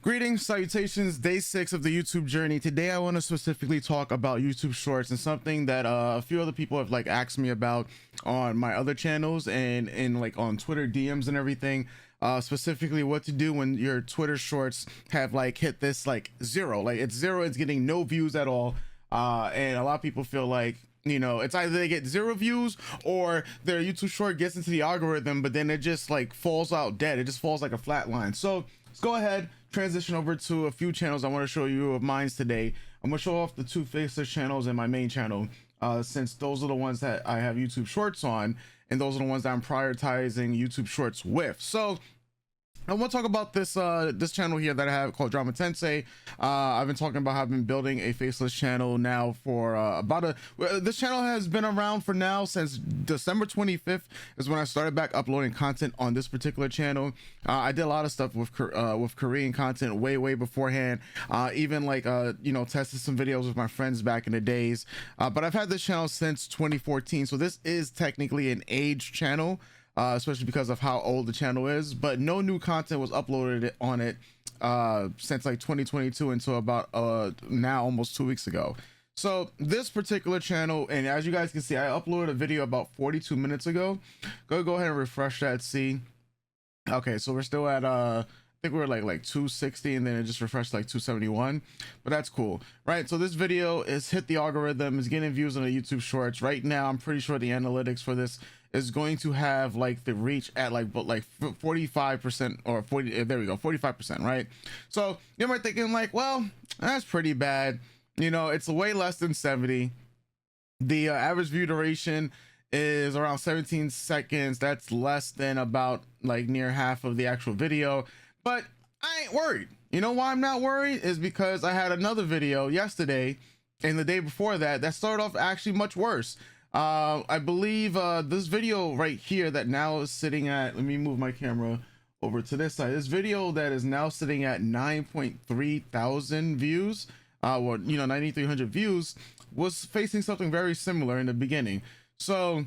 Greetings, salutations, day 6 of the YouTube journey. Today I want to specifically talk about YouTube Shorts and something that a few other people have like asked me about on my other channels and like on Twitter DMs and everything. Specifically what to do when your Twitter Shorts have like hit this like zero, like it's zero, it's getting no views at all. And a lot of people feel like, you know, it's either they get 0 views or their YouTube short gets into the algorithm, but then it just like falls out dead. It just falls like a flat line. So let's go ahead, transition over to a few channels I want to show you of mine today. I'm gonna show off the 2 faceless channels and my main channel, since those are the ones that I have YouTube Shorts on, and those are the ones that I'm prioritizing YouTube Shorts with. So I want to talk about this this channel here that I have called Drama Tensei. I've been talking about how I've been building a faceless channel now for this channel has been around for now since December 25th is when I started back uploading content on this particular channel. I did a lot of stuff with Korean content way beforehand, even like you know, tested some videos with my friends back in the days, but I've had this channel since 2014, so this is technically an age channel, especially because of how old the channel is, but no new content was uploaded on it since like 2022 until about now almost 2 weeks ago. So this particular channel, and as you guys can see, I uploaded a video about 42 minutes ago. Go ahead and refresh that. See, okay, so we're still at I think we were like 260, and then it just refreshed like 271, but that's cool, right? So this video is hit the algorithm, is getting views on the YouTube Shorts right now. I'm pretty sure the analytics for this is going to have like the reach at like 45% or 40, there we go, 45%, right? So you might thinking like, well, that's pretty bad, you know, it's way less than 70. The average view duration is around 17 seconds. That's less than about like near half of the actual video, but I ain't worried. You know why I'm not worried is because I had another video yesterday and the day before that that started off actually much worse. I believe this video right here that now is sitting at, let me move my camera over to this side, this video that is now sitting at 9.3 thousand views, well, you know, 9,300 views, was facing something very similar in the beginning. So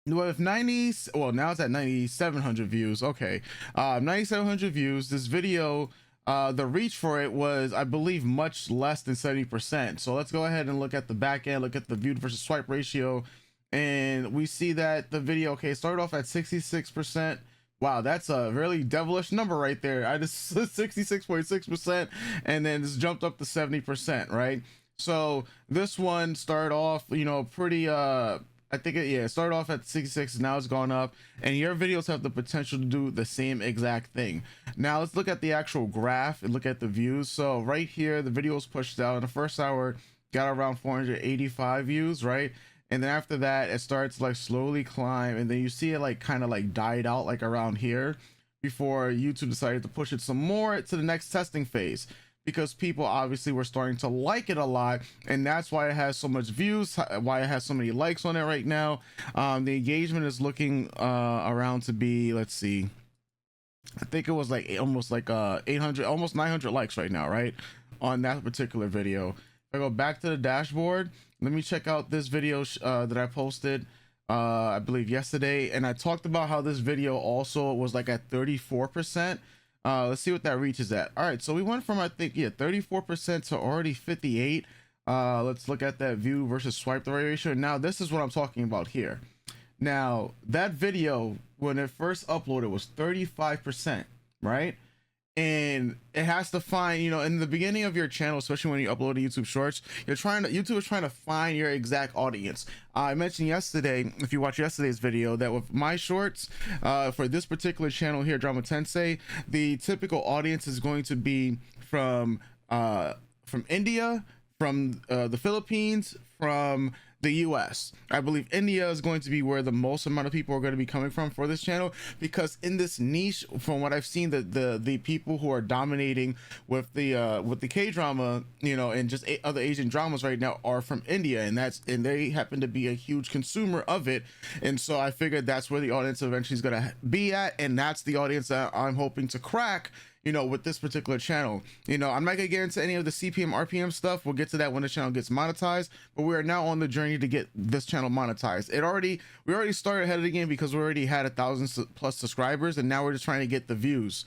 with 90, well, now it's at 9,700 views. Okay, 9,700 views. This video, the reach for it was, I believe, much less than 70%. So let's go ahead and look at the back end, look at the viewed versus swipe ratio, and we see that the video, okay, started off at 66%. Wow, that's a really devilish number right there. I just 66.6%, and then it's jumped up to 70%, right? So this one started off, you know, pretty I think it started off at 66, now it's gone up, and your videos have the potential to do the same exact thing. Now let's look at the actual graph and look at the views. So right here, the video was pushed out in the first hour, got around 485 views, right? And then after that, it starts like slowly climb, and then you see it like kind of like died out like around here before YouTube decided to push it some more to the next testing phase, because people obviously were starting to like it a lot, and that's why it has so much views, why it has so many likes on it right now. The engagement is looking around to be, let's see, I think it was like almost like 800, almost 900 likes right now, right, on that particular video. If I go back to the dashboard, let me check out this video that I posted I believe yesterday, and I talked about how this video also was like at 34%. Let's see what that reach is at. All right, so we went from, I think, 34% to already 58. Let's look at that view versus swipe ratio. Now this is what I'm talking about here. Now that video, when it first uploaded, was 35%, right? And it has to find, you know, in the beginning of your channel, especially when you upload to YouTube Shorts, YouTube is trying to find your exact audience. I mentioned yesterday, if you watch yesterday's video, that with my shorts, for this particular channel here, Drama Tensei, the typical audience is going to be from India, from the Philippines, from the US. I believe India is going to be where the most amount of people are going to be coming from for this channel, because in this niche, from what I've seen, the people who are dominating with the K-drama, you know, and just other Asian dramas right now are from India, and they happen to be a huge consumer of it. And so I figured that's where the audience eventually is going to be at, and that's the audience that I'm hoping to crack, with this particular channel. I'm not gonna get into any of the CPM RPM stuff. We'll get to that when the channel gets monetized, but we are now on the journey to get this channel monetized. We already started ahead of the game because we already had 1,000+ subscribers, and now we're just trying to get the views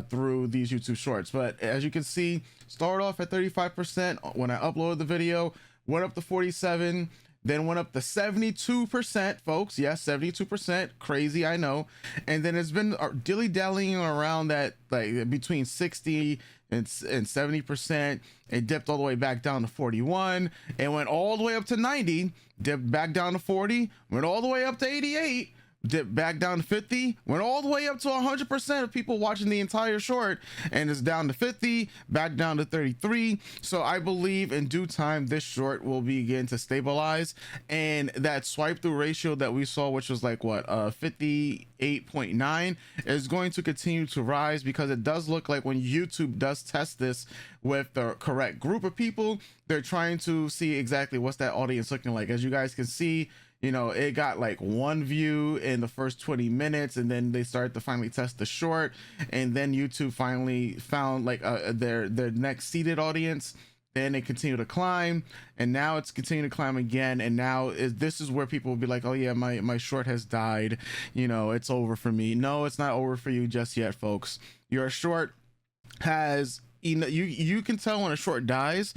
through these YouTube shorts. But as you can see, start off at 35% when I uploaded the video, went up to 47, then went up to 72%, folks. Yes, 72%. Crazy, I know. And then it's been dilly-dallying around that, like between 60 and 70%. It dipped all the way back down to 41 and went all the way up to 90, dipped back down to 40, went all the way up to 88, dipped back down to 50, went all the way up to 100% of people watching the entire short, and it's down to 50, back down to 33. So I believe in due time this short will begin to stabilize, and that swipe through ratio that we saw, which was like what 58.9, is going to continue to rise, because it does look like when YouTube does test this with the correct group of people, they're trying to see exactly what's that audience looking like. As you guys can see, it got like 1 view in the first 20 minutes, and then they started to finally test the short, and then YouTube finally found like their next seeded audience. Then it continued to climb, and now it's continuing to climb again, and now this is where people will be like, oh yeah, my short has died, it's over for me. No, it's not over for you just yet, folks. Your short has, you can tell when a short dies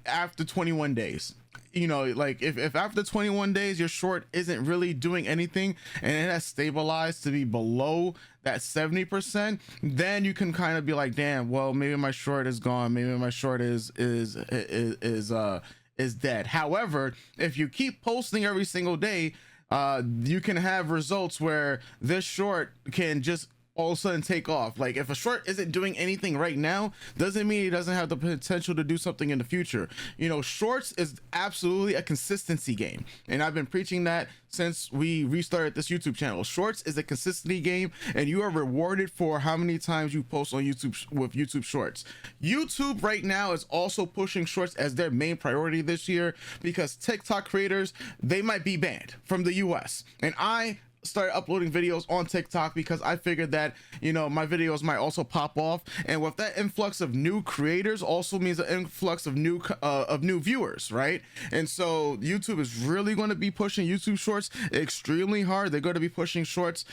after 21 days. Like if after 21 days your short isn't really doing anything and it has stabilized to be below that 70%, then you can kind of be like, damn, well, maybe my short is gone, maybe my short is dead. However, if you keep posting every single day, you can have results where this short can just all of a sudden take off. Like if a short isn't doing anything right now, doesn't mean it doesn't have the potential to do something in the future. Shorts is absolutely a consistency game, and I've been preaching that since we restarted this YouTube channel. Shorts is a consistency game, and you are rewarded for how many times you post on YouTube with YouTube Shorts. YouTube right now is also pushing shorts as their main priority this year, because TikTok creators, they might be banned from the US, and I started uploading videos on TikTok because I figured that my videos might also pop off, and with that influx of new creators also means an influx of new viewers, right? And so YouTube is really going to be pushing YouTube Shorts extremely hard. They're going to be pushing shorts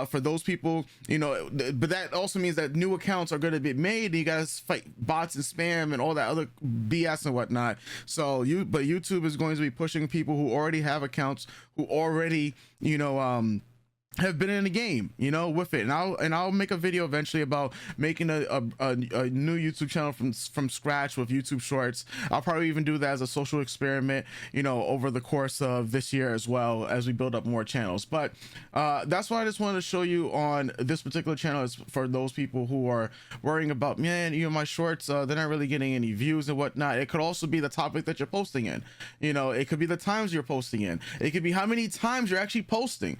for those people, but that also means that new accounts are going to be made, and you guys fight bots and spam and all that other BS and whatnot. So but YouTube is going to be pushing people who already have accounts, who already have been in the game, with it. And I'll make a video eventually about making a new YouTube channel from scratch with YouTube Shorts. I'll probably even do that as a social experiment, over the course of this year, as well as we build up more channels. But that's why I just wanted to show you on this particular channel, is for those people who are worrying about, man, my shorts, they're not really getting any views and whatnot. It could also be the topic that you're posting in. It could be the times you're posting in. It could be how many times you're actually posting.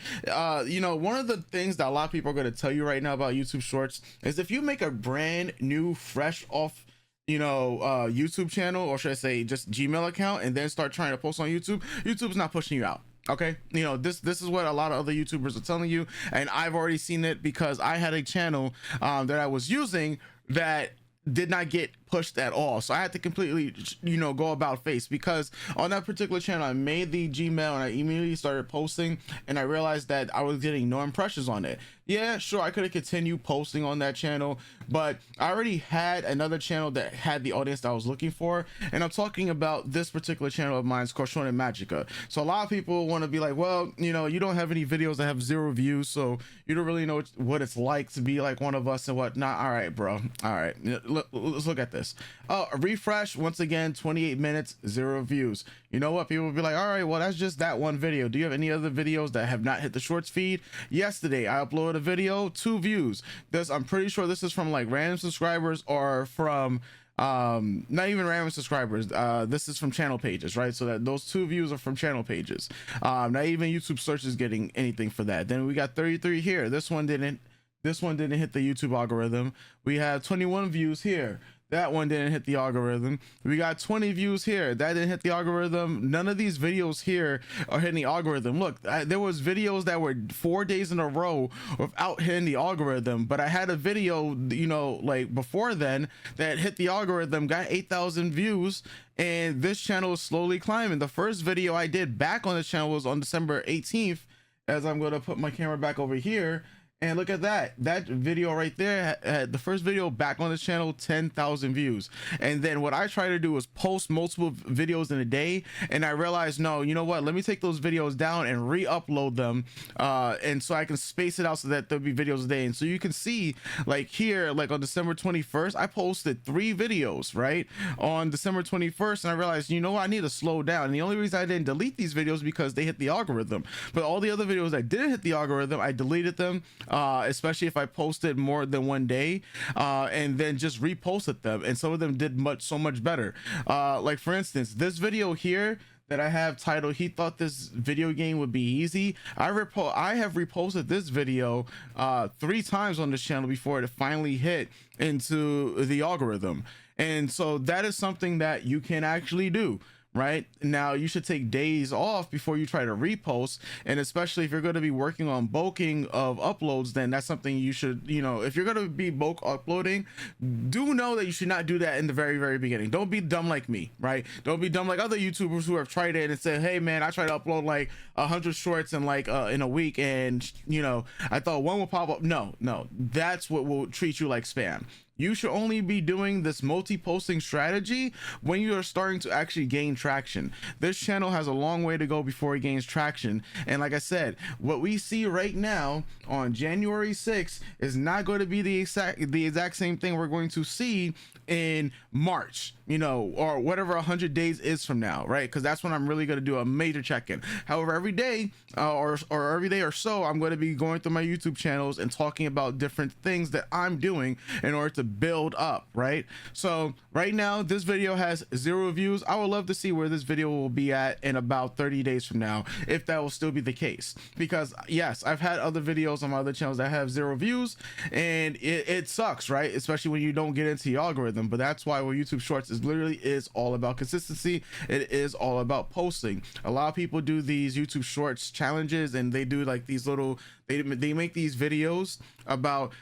One of the things that a lot of people are going to tell you right now about YouTube Shorts is, if you make a brand new, fresh off YouTube channel, or should I say just Gmail account, and then start trying to post on YouTube's not pushing you out. Okay, this is what a lot of other YouTubers are telling you, and I've already seen it, because I had a channel that I was using that did not get pushed at all. So I had to completely go about face, because on that particular channel I made the Gmail and I immediately started posting, and I realized that I was getting no impressions on it. Yeah, sure, I could have continued posting on that channel, but I already had another channel that had the audience that I was looking for, and I'm talking about this particular channel of mine. It's called Sean and Magica. So a lot of people want to be like, well, you don't have any videos that have 0 views, so you don't really know what it's like to be like one of us and whatnot. All right, bro. All right, let's look at this. A refresh, once again, 28 minutes, 0 views. You know what? People will be like, all right, well, that's just that one video. Do you have any other videos that have not hit the shorts feed? Yesterday I uploaded a video, 2 views. I'm pretty sure this is from like random subscribers, or from not even random subscribers. This is from channel pages, right? So that those 2 views are from channel pages. Not even YouTube search is getting anything for that. Then we got 33 here. This one didn't hit the YouTube algorithm. We have 21 views here. That one didn't hit the algorithm. We got 20 views here. That didn't hit the algorithm. None of these videos here are hitting the algorithm. Look, there was videos that were 4 days in a row without hitting the algorithm, but I had a video, you know, like before then that hit the algorithm, got 8,000 views, and this channel is slowly climbing. The first video I did back on this channel was on December 18th, as I'm going to put my camera back over here. And look at that video right there had the first video back on this channel, 10,000 views. And then what I try to do is post multiple videos in a day, and I realized, no, you know what, let me take those videos down and re-upload them, and so I can space it out so that there'll be videos a day. And so you can see, like here, like on December 21st, I posted 3 videos right on December 21st, and I realized, you know what, I need to slow down. And the only reason I didn't delete these videos because they hit the algorithm, but all the other videos that didn't hit the algorithm, I deleted them, especially if I posted more than one day, and then just reposted them, and some of them did so much better. Like for instance, this video here that I have titled "He Thought This Video Game Would Be Easy." I have reposted this video 3 times on this channel before it finally hit into the algorithm. And so that is something that you can actually do. Right now, you should take days off before you try to repost, and especially if you're going to be working on bulking of uploads, then that's something you should, you know, if you're going to be bulk uploading, do know that you should not do that in the very beginning. Don't be dumb like me, right? Don't be dumb like other YouTubers who have tried it and said, hey man, I tried to upload like 100 shorts in like in a week, and you know, I thought one will pop up. No, that's what will treat you like spam. You should only be doing this multi-posting strategy when you are starting to actually gain traction. This channel has a long way to go before it gains traction. And like I said, what we see right now on January 6th is not going to be the exact same thing we're going to see in March, you know, or whatever 100 days is from now, right? Because that's when I'm really going to do a major check-in. However, every day or every day or so, I'm going to be going through my YouTube channels and talking about different things that I'm doing in order to build up, right? So right now this video has 0 views. I would love to see where this video will be at in about 30 days from now, if that will still be the case, because yes, I've had other videos on my other channels that have 0 views, and it sucks, right? Especially when you don't get into the algorithm. But that's why YouTube Shorts is all about consistency. It is all about posting. A lot of people do these YouTube Shorts challenges, and they do like these little, they make these videos about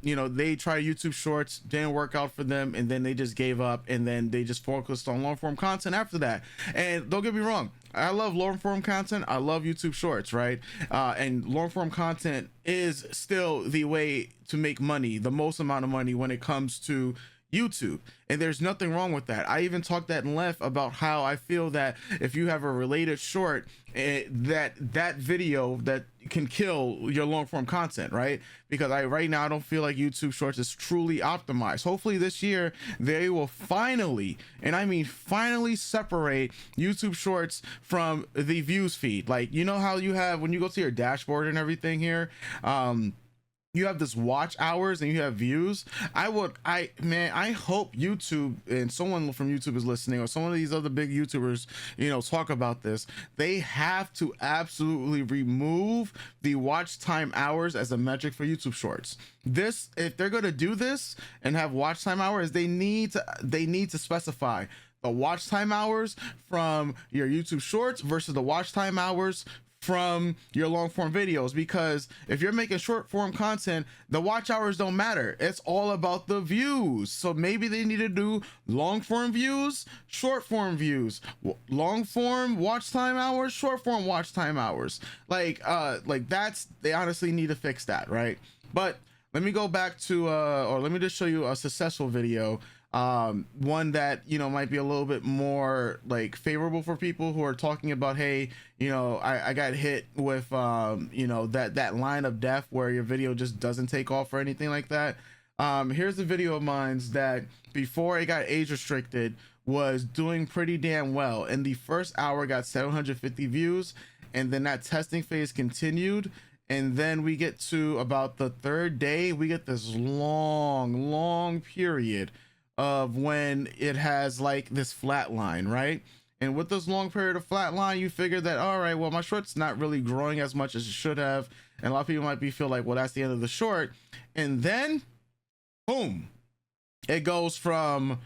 you know, they try YouTube Shorts, didn't work out for them, and then they just gave up, and then they just focused on long form content after that. And don't get me wrong, I love long form content. I love YouTube Shorts, right? And long form content is still the way to make money, the most amount of money when it comes to YouTube, and there's nothing wrong with that. I even talked at length about how I feel that if you have a related short, that video that can kill your long form content, right? Because right now I don't feel like YouTube Shorts is truly optimized. Hopefully this year they will finally, and I mean finally, separate YouTube Shorts from the views feed. Like, you know how you have when you go to your dashboard and everything here, you have this watch hours and you have views. I hope YouTube, and someone from YouTube is listening, or some of these other big YouTubers, you know, talk about this. They have to absolutely remove the watch time hours as a metric for YouTube Shorts. This, if they're going to do this and have watch time hours, they need to specify the watch time hours from your YouTube Shorts versus the watch time hours from your long form videos, because if you're making short form content, the watch hours don't matter. It's all about the views. So maybe they need to do long form views, short form views, long form watch time hours, short form watch time hours. Like that's, they honestly need to fix that, right? But let me go back to or let me just show you a successful video, one that, you know, might be a little bit more like favorable for people who are talking about, hey, you know, I got hit with you know, that line of death where your video just doesn't take off or anything like that. Here's a video of mine that before it got age restricted was doing pretty damn well. In the first hour got 750 views, and then that testing phase continued. And then we get to about the 3rd day, we get this long period of when it has like this flat line, right? And with this long period of flat line, you figure that, all right, well, my short's not really growing as much as it should have, and a lot of people might feel like, well, that's the end of the short. And then boom, it goes from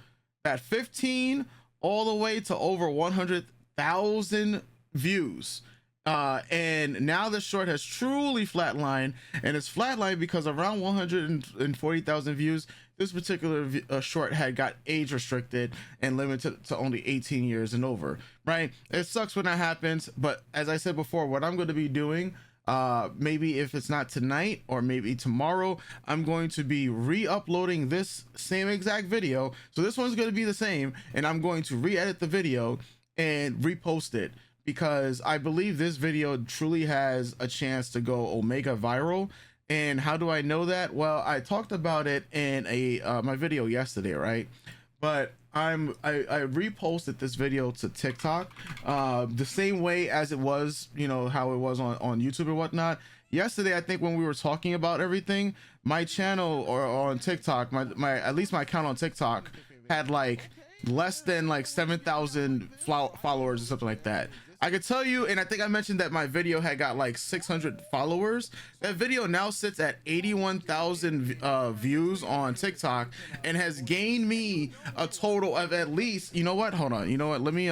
that 15 all the way to over 100,000 views. And now the short has truly flatlined, and it's flatlined because around 140,000 views, this particular short had got age restricted and limited to only 18 years and over, right? It sucks when that happens, but as I said before, what I'm going to be doing, maybe if it's not tonight or maybe tomorrow, I'm going to be re-uploading this same exact video. So this one's going to be the same, and I'm going to re-edit the video and repost it, because I believe this video truly has a chance to go omega viral. And how do I know that? Well, I talked about it in my video yesterday, right? But I reposted this video to TikTok the same way as it was, you know, how it was on YouTube and whatnot. Yesterday, I think when we were talking about everything, my channel or on TikTok, my at least my account on TikTok had like less than like 7,000 followers or something like that. I could tell you, and I think I mentioned that my video had got like 600 followers. That video now sits at 81,000 views on TikTok and has gained me a total of at least, you know what? Hold on. You know what? Let me,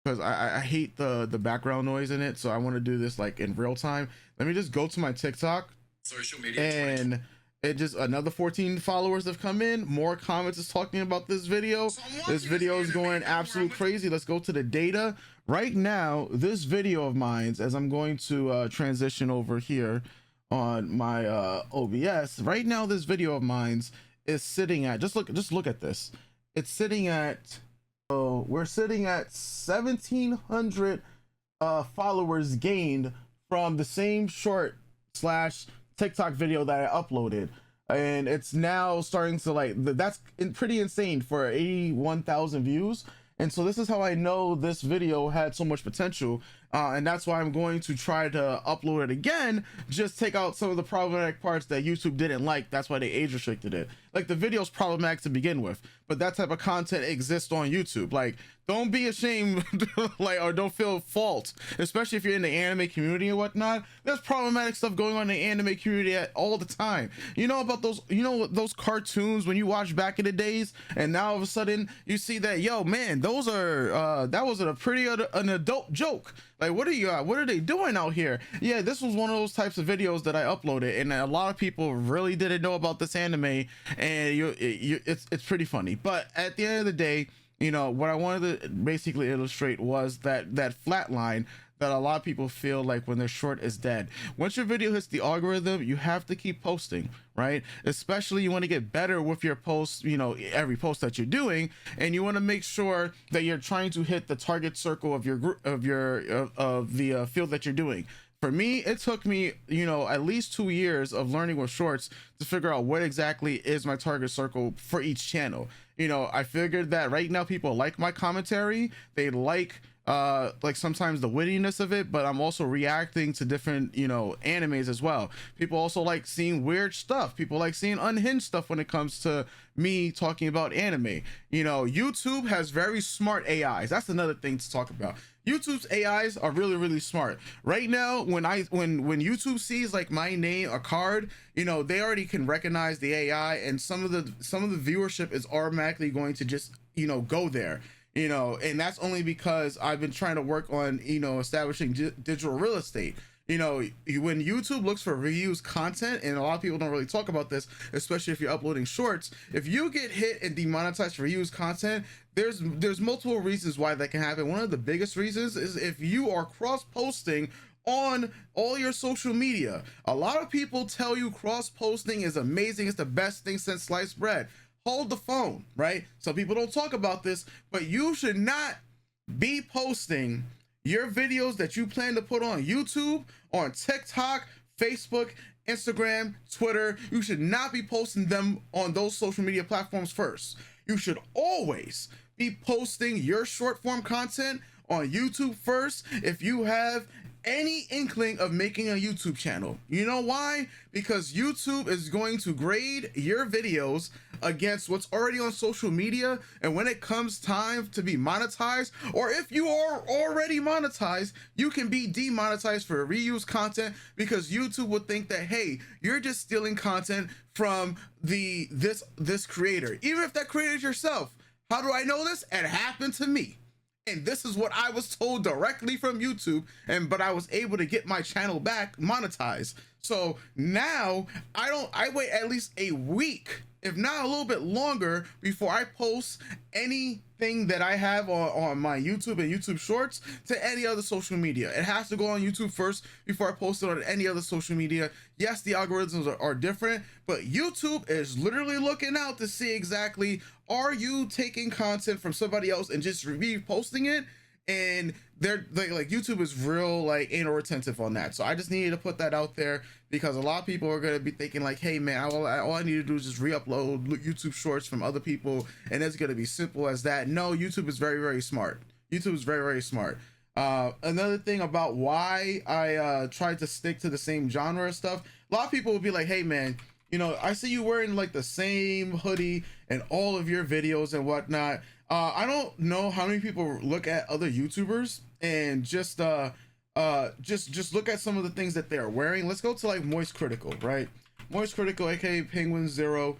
because I hate the background noise in it. So I want to do this like in real time. Let me just go to my TikTok. Social media. And it just another 14 followers have come in. More comments is talking about this video. This video is going absolute crazy. Let's go to the data. Right now, this video of mine, as I'm going to transition over here on my OBS, right now this video of mine is sitting at, just look at this. It's sitting at, we're sitting at 1,700 followers gained from the same short / TikTok video that I uploaded. And it's now starting to like, that's pretty insane for 81,000 views. And so this is how I know this video had so much potential, and that's why I'm going to try to upload it again, just take out some of the problematic parts that YouTube didn't like. That's why they age restricted it. Like, the video's problematic to begin with, but that type of content exists on YouTube. Like, don't be ashamed like, or don't feel fault, especially if you're in the anime community and whatnot. There's problematic stuff going on in the anime community all the time. You know about those, you know, those cartoons when you watch back in the days, and now all of a sudden you see that, yo man, those are that was a pretty an adult joke. Like, what are they doing out here? Yeah, this was one of those types of videos that I uploaded, and a lot of people really didn't know about this anime, and it's pretty funny. But at the end of the day, you know, what I wanted to basically illustrate was that flat line that a lot of people feel like when their short is dead. Once your video hits the algorithm, you have to keep posting, right? Especially you want to get better with your posts, you know, every post that you're doing, and you want to make sure that you're trying to hit the target circle of your group, of the field that you're doing. For me, it took me, you know, at least 2 years of learning with shorts to figure out what exactly is my target circle for each channel. You know, I figured that right now people like my commentary, they like sometimes the wittiness of it, but I'm also reacting to different, you know, animes as well. People also like seeing weird stuff. People like seeing unhinged stuff when it comes to me talking about anime. You know, YouTube has very smart AIs. That's another thing to talk about. YouTube's AIs are really, really smart. Right now, when YouTube sees like my name, a card, you know, they already can recognize the AI, and some of the viewership is automatically going to just, you know, go there. You know, and that's only because I've been trying to work on, you know, establishing digital real estate. You know, when YouTube looks for reused content, and a lot of people don't really talk about this, especially if you're uploading shorts, if you get hit and demonetized for reused content, there's multiple reasons why that can happen. One of the biggest reasons is if you are cross-posting on all your social media. A lot of people tell you cross-posting is amazing, it's the best thing since sliced bread. Hold the phone, right? So people don't talk about this, but you should not be posting your videos that you plan to put on YouTube, on TikTok, Facebook, Instagram, Twitter. You should not be posting them on those social media platforms first. You should always be posting your short form content on YouTube first. If you have any inkling of making a YouTube channel. You know why? Because YouTube is going to grade your videos against what's already on social media, and when it comes time to be monetized, or if you are already monetized, you can be demonetized for reuse content, because YouTube would think that, hey, you're just stealing content from this creator, even if that creator is yourself. How do I know this? It happened to me. And this is what I was told directly from YouTube, but I was able to get my channel back monetized. So now I wait at least a week, if not a little bit longer, before I post anything that I have on my YouTube and YouTube Shorts to any other social media. It has to go on YouTube first before I post it on any other social media. Yes, the algorithms are different, but YouTube is literally looking out to see exactly, are you taking content from somebody else and just reposting it? And they're like YouTube is real like anal retentive on that. So I just needed to put that out there, because a lot of people are going to be thinking like, hey man, all I need to do is just re-upload YouTube Shorts from other people, and it's going to be simple as that. No, YouTube is very, very smart. YouTube is very, very smart. Another thing about why I tried to stick to the same genre of stuff, a lot of people will be like, hey man, you know, I see you wearing like the same hoodie in all of your videos and whatnot. I don't know how many people look at other YouTubers and just look at some of the things that they're wearing. Let's go to like Moist Critical, right? Moist Critical, aka Penguin Zero,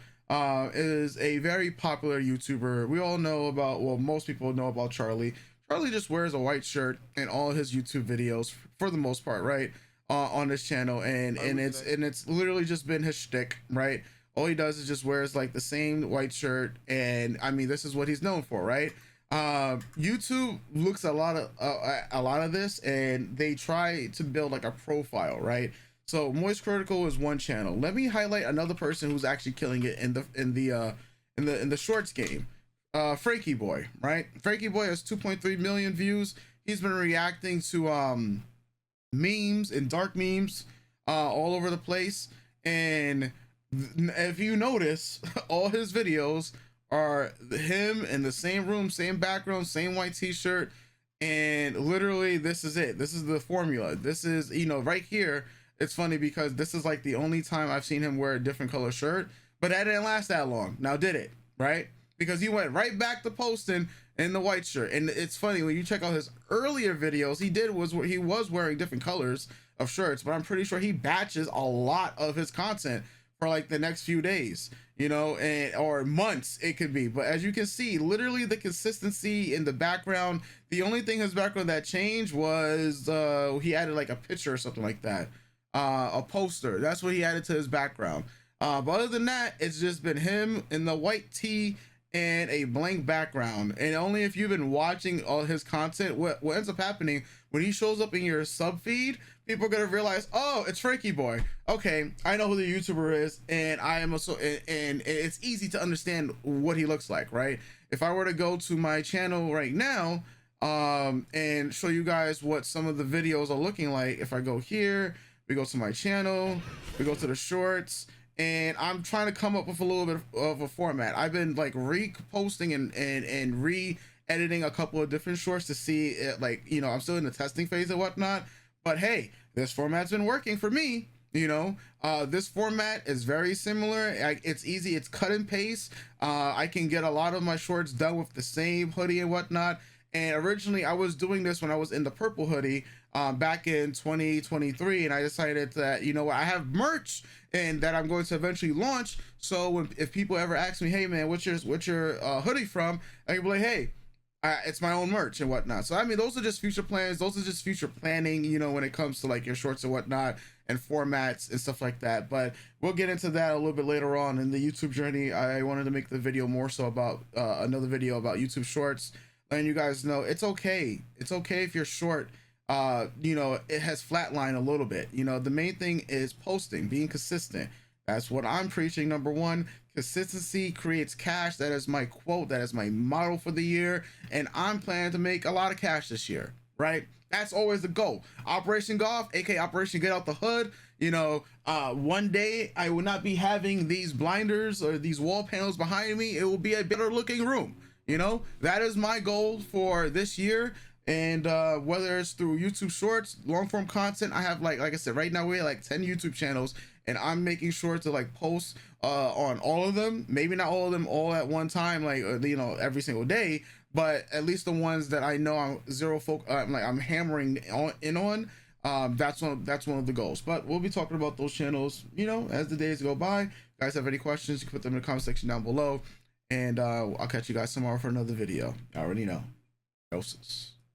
is a very popular YouTuber. We all know about, well, most people know about Charlie. Charlie just wears a white shirt in all his YouTube videos for the most part, right? On this channel, and it's literally just been his shtick, right? All he does is just wears like the same white shirt, and I mean, this is what he's known for, right? YouTube looks a lot of this, and they try to build like a profile, right? So Moist Critical is one channel. Let me highlight another person who's actually killing it in the shorts game. Frankie Boy, right? Frankie Boy has 2.3 million views. He's been reacting to memes and dark memes all over the place, and if you notice, all his videos are him in the same room, same background, same white t-shirt, and literally this is it. This is the formula. This is, you know, right here. It's funny because this is like the only time I've seen him wear a different color shirt, but that didn't last that long. Now did it? Right? Because he went right back to posting in the white shirt. And it's funny, when you check out his earlier videos, he was wearing different colors of shirts, but I'm pretty sure he batches a lot of his content for like the next few days, you know, or months it could be. But as you can see, literally the consistency in the background, the only thing his background that changed was he added like a picture or something like that, a poster. That's what he added to his background. But other than that, it's just been him in the white tee and a blank background. And only if you've been watching all his content, what ends up happening when he shows up in your sub feed, people are gonna realize, oh, it's Frankie Boy. Okay, I know who the YouTuber is, and I am also, and it's easy to understand what he looks like, right? If I were to go to my channel right now, and show you guys what some of the videos are looking like, if I go here, we go to my channel, we go to the shorts, and I'm trying to come up with a little bit of a format. I've been like reposting and re-editing a couple of different shorts to see it, like, you know, I'm still in the testing phase and whatnot, but hey, this format's been working for me. You know, this format is very similar. It's easy, it's cut and paste. I can get a lot of my shorts done with the same hoodie and whatnot. And originally I was doing this when I was in the purple hoodie back in 2023, and I decided that, you know what, I have merch and that I'm going to eventually launch. So if people ever ask me, hey man, what's your hoodie from, I can be like, hey, it's my own merch and whatnot. So I mean, those are just future plans. Those are just future planning, you know, when it comes to like your shorts and whatnot and formats and stuff like that. But we'll get into that a little bit later on in the YouTube journey. I wanted to make the video more so about another video about YouTube shorts, letting you guys know it's okay. It's okay if you're short. You know, it has flatlined a little bit. You know, the main thing is posting, being consistent. That's what I'm preaching. Number one, consistency creates cash. That is my quote. That is my motto for the year. And I'm planning to make a lot of cash this year, right? That's always the goal. Operation Golf, aka Operation Get Out the Hood. You know, one day I will not be having these blinders or these wall panels behind me. It will be a better looking room. You know, that is my goal for this year. And whether it's through YouTube Shorts, long form content, I have like I said, right now we have like 10 YouTube channels, and I'm making sure to like post on all of them. Maybe not all of them all at one time, like you know, every single day, but at least the ones that I know I'm I'm hammering on. That's one of the goals. But we'll be talking about those channels, you know, as the days go by. Guys, have any questions, you can put them in the comment section down below, and I'll catch you guys tomorrow for another video. I already know. Doses.